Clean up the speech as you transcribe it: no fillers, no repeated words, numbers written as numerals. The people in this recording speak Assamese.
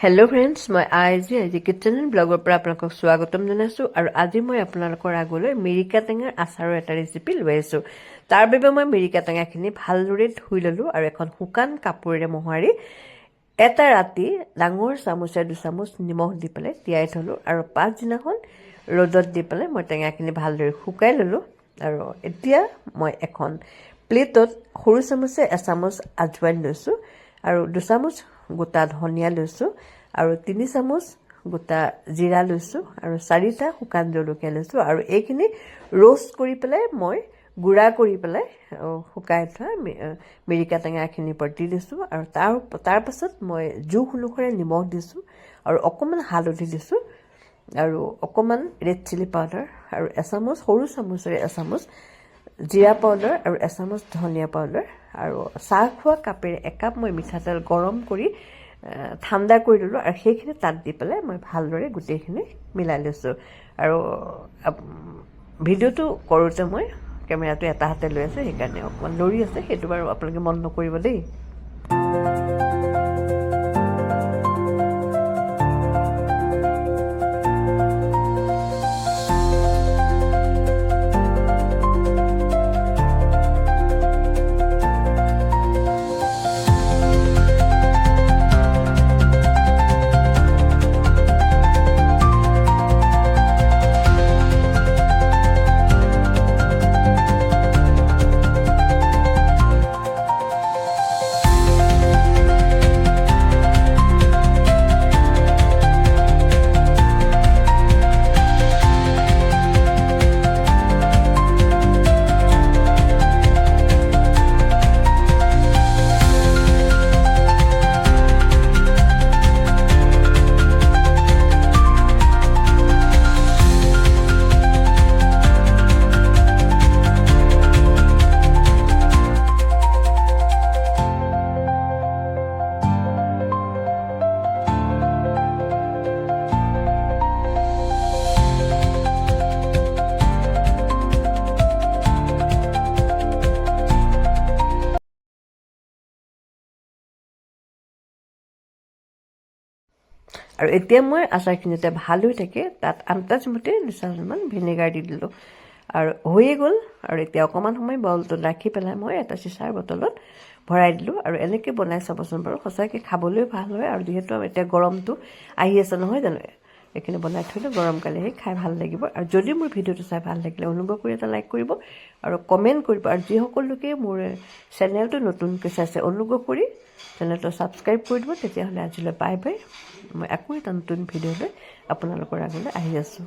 হেল্ল' ফ্ৰেণ্ডছ, মই আজি কিটচেন এণ্ড ব্লগৰ পৰা আপোনালোকক স্বাগতম জনাইছোঁ। আৰু আজি মই আপোনালোকৰ আগলৈ মিৰিকা টেঙাৰ আচাৰৰ এটা ৰেচিপি লৈ আহিছোঁ। তাৰ বাবে মই মিৰিকা টেঙাখিনি ভালদৰে ধুই ল'লোঁ আৰু এখন শুকান কাপোৰেৰে মোহাৰি এটা ৰাতি ডাঙৰ চামুচেৰে 2 চামুচ নিমখ দি পেলাই তিয়াই থ'লোঁ আৰু পাছদিনাখন ৰ'দত দি পেলাই মই টেঙাখিনি ভালদৰে শুকাই ল'লোঁ। আৰু এতিয়া মই এখন প্লেটত সৰু চামুচে এচামুচ আজৱাইন লৈছোঁ আৰু 2 চামুচ গোটা ধনিয়া লৈছোঁ আৰু 3 চামুচ গোটা জিৰা লৈছোঁ আৰু 4টা শুকান জলকীয়া লৈছোঁ আৰু এইখিনি ৰোষ্ট কৰি পেলাই মই গুড়া কৰি পেলাই শুকাই থোৱা মিৰিকা টেঙাখিনিৰ ওপৰত দি দিছোঁ। আৰু তাৰ পাছত মই জোখ অনুসাৰে নিমখ দিছোঁ আৰু অকণমান হালধি দিছোঁ আৰু অকণমান ৰেড চিলি পাউডাৰ আৰু এচামুচ সৰু চামুচেৰে এচামুচ জিৰা পাউডাৰ আৰু এচামুচ ধনিয়া পাউডাৰ আৰু চাহ খোৱা কাপেৰে একাপ মই মিঠাতেল গৰম কৰি ঠাণ্ডা কৰি ল'লোঁ আৰু সেইখিনি তাত দি পেলাই মই ভালদৰে গোটেইখিনি মিলাই লৈছোঁ। আৰু ভিডিঅ'টো কৰোঁতে মই কেমেৰাটো এটা হাতে লৈ আছোঁ, সেইকাৰণে অকণমান লৰি আছে, সেইটো বাৰু আপোনালোকে মন নকৰিব দেই। আৰু এতিয়া মই আচাৰখিনি যাতে ভাল হৈ থাকে তাত আন্দাজমতে 2 চামুচমান ভিনেগাৰ দি দিলোঁ আৰু হৈয়ে গ'ল। আৰু এতিয়া অকণমান সময় বটলটোত ৰাখি পেলাই মই এটা চিচাৰ বটলত ভৰাই দিলোঁ। আৰু এনেকৈ বনাই চাবচোন বাৰু, সঁচাকৈ খাবলৈও ভাল হয়। আৰু যিহেতু এতিয়া গৰমটো আহি আছে নহয় জানো, এইখিনি বনাই থৈ দিওঁ, গৰমকালেহে খাই ভাল লাগিব। আৰু যদি মোৰ ভিডিঅ'টো চাই ভাল লাগিলে অনুগ্ৰহ কৰি এটা লাইক কৰিব আৰু কমেণ্ট কৰিব। আৰু যিসকল লোকে মোৰ চেনেলটো নতুনকৈ চাইছে অনুগ্ৰহ কৰি চেনেলটো ছাবস্ক্ৰাইব কৰি দিব। তেতিয়াহ'লে আজিলৈ বাই বাই। মই আকৌ এটা নতুন ভিডিঅ' লৈ আপোনালোকৰ আগলৈ আহি আছোঁ।